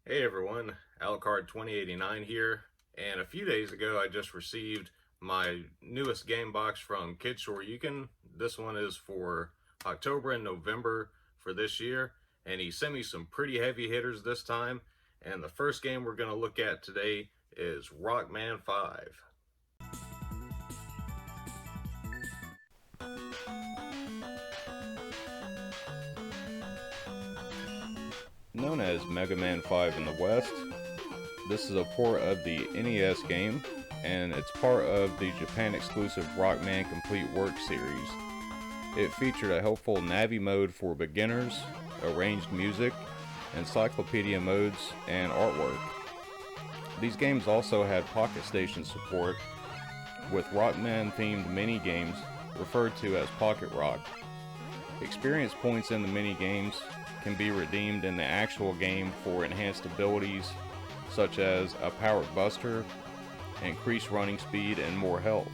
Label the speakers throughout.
Speaker 1: Hey everyone, Alucard 2089 here, and a few days ago I just received my newest game box from Kidshoryuken. This one is for October and November for this year, and he sent me some pretty heavy hitters this time, and the first game we're going to look at today is Rockman 5. Known as Mega Man 5 in the West, this is a port of the NES game, and it's part of the Japan-exclusive Rockman Complete Work series. It featured a helpful Navi mode for beginners, arranged music, encyclopedia modes, and artwork. These games also had Pocket Station support, with Rockman-themed mini-games referred to as Pocket Rock. Experience points in the mini-games can be redeemed in the actual game for enhanced abilities such as a powered buster, increased running speed, and more health.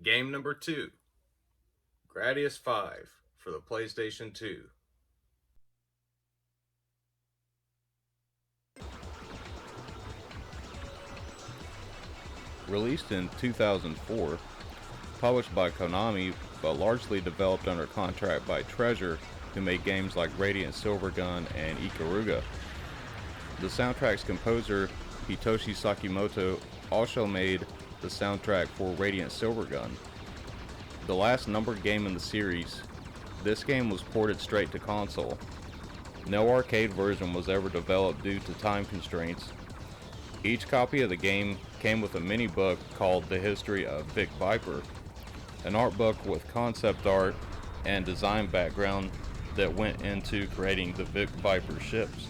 Speaker 1: Game number 2, Gradius 5 for the PlayStation 2. Released in 2004, published by Konami, but largely developed under contract by Treasure, who made games like Radiant Silvergun and Ikaruga. The soundtrack's composer, Hitoshi Sakimoto, also made the soundtrack for Radiant Silvergun. The last numbered game in the series, this game was ported straight to console. No arcade version was ever developed due to time constraints. Each copy of the game came with a mini book called The History of Vic Viper, an art book with concept art and design background that went into creating the Vic Viper ships.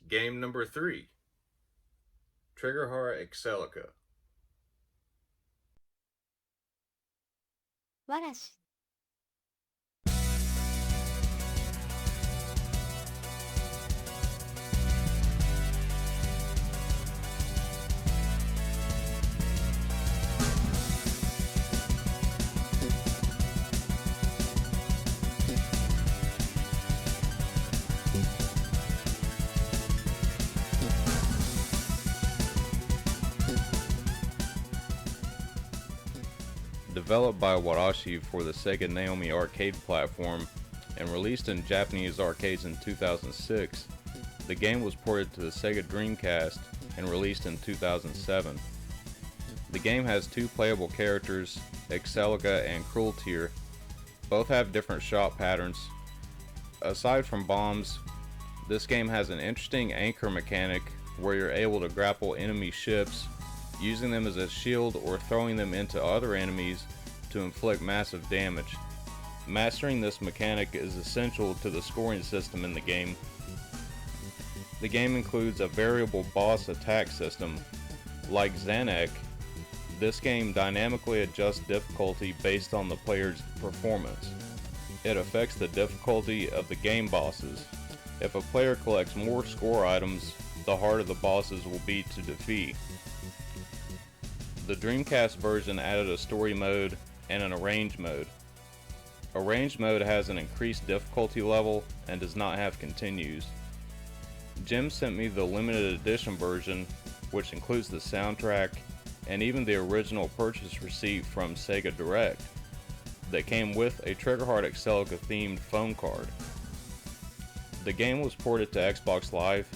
Speaker 1: Game number 3, Triggerheart Exelica.
Speaker 2: わらし
Speaker 1: Developed by Warashi for the Sega Naomi arcade platform and released in Japanese arcades in 2006, the game was ported to the Sega Dreamcast and released in 2007. The game has two playable characters, Exelica and Crueltier. Both have different shot patterns. Aside from bombs, this game has an interesting anchor mechanic where you're able to grapple enemy ships, using them as a shield or throwing them into other enemies to inflict massive damage. Mastering this mechanic is essential to the scoring system in the game. The game includes a variable boss attack system. Like Zanak, this game dynamically adjusts difficulty based on the player's performance. It affects the difficulty of the game bosses. If a player collects more score items, the harder the bosses will be to defeat. The Dreamcast version added a story mode and an arranged mode. Arranged mode has an increased difficulty level and does not have continues. Jim sent me the limited edition version, which includes the soundtrack and even the original purchase receipt from Sega Direct that came with a Triggerheart Exelica themed phone card. The game was ported to Xbox Live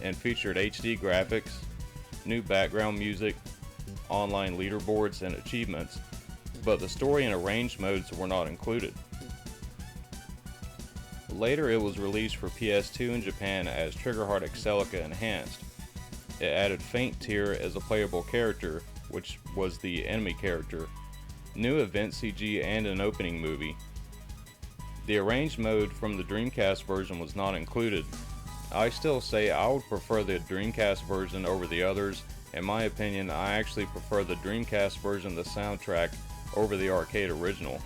Speaker 1: and featured HD graphics, new background music, online leaderboards, and achievements, but the story and arranged modes were not included. Later it was released for PS2 in Japan as Triggerheart Exelica Enhanced. It added Faint Tear as a playable character, which was the enemy character, new event CG, and an opening movie. The arranged mode from the Dreamcast version was not included. I still say I would prefer the Dreamcast version over the others. In my opinion, I actually prefer the Dreamcast version of the soundtrack over the arcade original.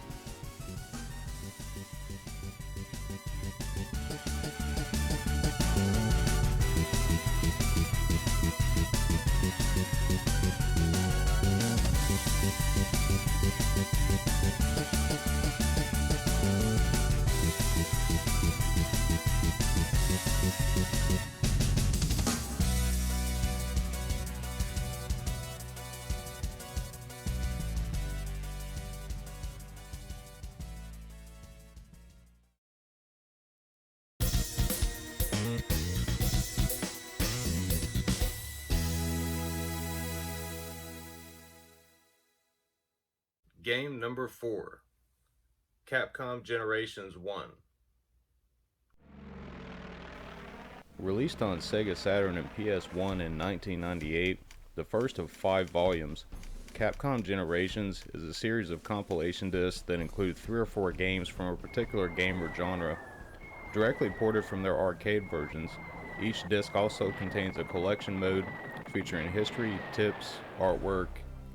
Speaker 1: Game number 4, Capcom Generations 1. Released on Sega Saturn and PS1 in 1998, the first of 5 volumes, Capcom Generations is a series of compilation discs that include 3 or 4 games from a particular game or genre, directly ported from their arcade versions. Each disc also contains a collection mode featuring history, tips, artwork,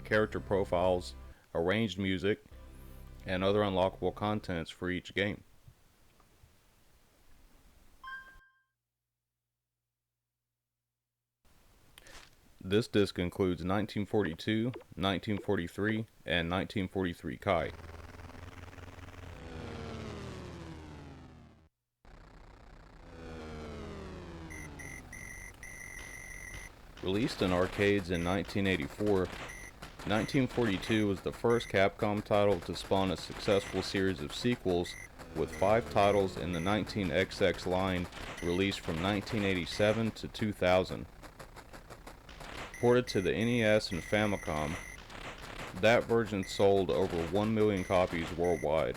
Speaker 1: character profiles, arranged music, and other unlockable contents for each game. This disc includes 1942, 1943, and 1943 Kai. Released in arcades in 1984, 1942 was the first Capcom title to spawn a successful series of sequels, with 5 titles in the 19XX line released from 1987 to 2000. Ported to the NES and Famicom, that version sold over 1 million copies worldwide.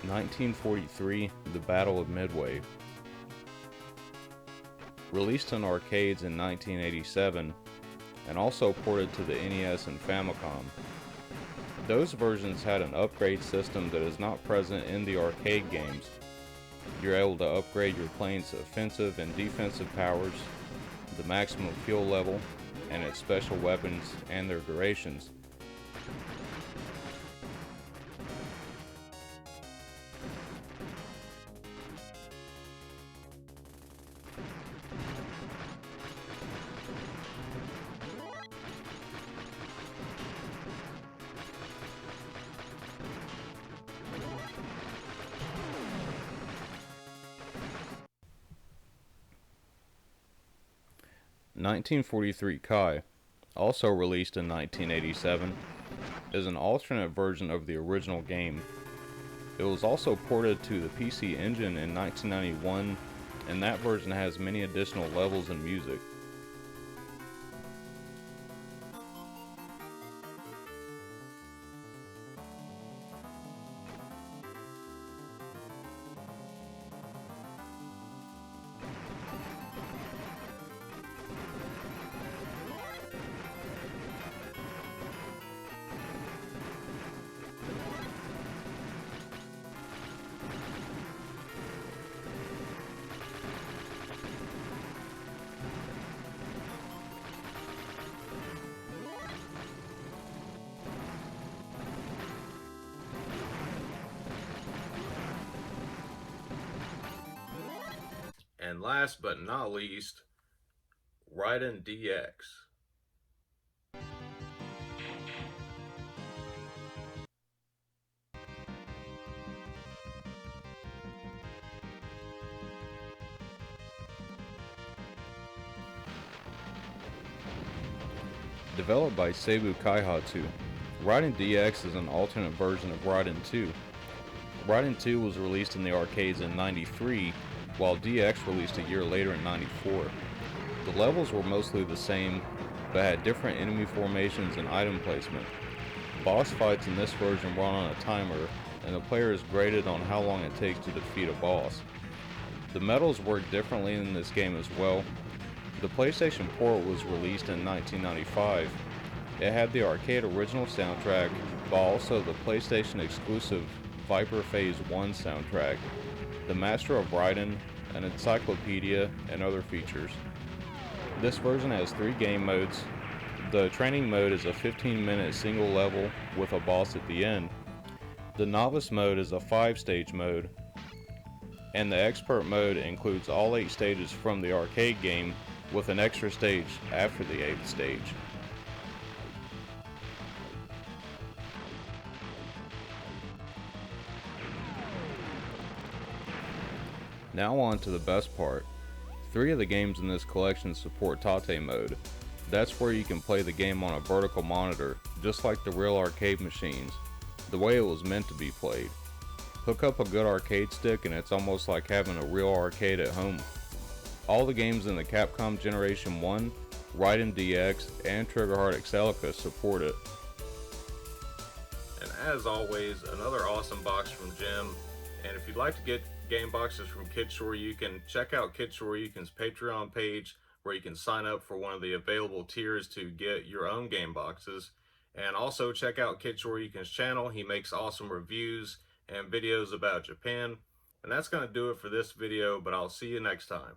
Speaker 1: (1943) The Battle of Midway. Released in arcades in 1987, and also ported to the NES and Famicom. Those versions had an upgrade system that is not present in the arcade games. You're able to upgrade your plane's offensive and defensive powers, the maximum fuel level, and its special weapons and their durations. (1943 Kai), also released in 1987, is an alternate version of the original game. It was also ported to the PC Engine in 1991, and that version has many additional levels and music. And last but not least, Raiden DX. Developed by Seibu Kaihatsu, Raiden DX is an alternate version of Raiden 2. Raiden 2 was released in the arcades in '93, while DX released a year later in '94. The levels were mostly the same, but had different enemy formations and item placement. Boss fights in this version run on a timer, and the player is graded on how long it takes to defeat a boss. The medals work differently in this game as well. The PlayStation port was released in 1995. It had the arcade original soundtrack, but also the PlayStation exclusive Viper Phase 1 soundtrack, the Master of Raiden, an encyclopedia, and other features. This version has 3 game modes. The training mode is a 15-minute single level with a boss at the end. The novice mode is a 5-stage mode, and the expert mode includes all 8 stages from the arcade game with an extra stage after the 8th stage. Now on to the best part. 3 of the games in this collection support tate mode. That's where you can play the game on a vertical monitor, just like the real arcade machines, the way it was meant to be played. Hook up a good arcade stick and it's almost like having a real arcade at home. All the games in the Capcom Generation 1, Raiden DX, and Triggerheart Exelica support it.
Speaker 2: And as always, another awesome box from Jim. And if you'd like to get game boxes from Kidshoryuken, check out Kidshoryuken's Patreon page, where you can sign up for one of the available tiers to get your own game boxes. And also check out Kidshoryuken's channel. He makes awesome reviews and videos about Japan. And that's going to do it for this video, but I'll see you next time.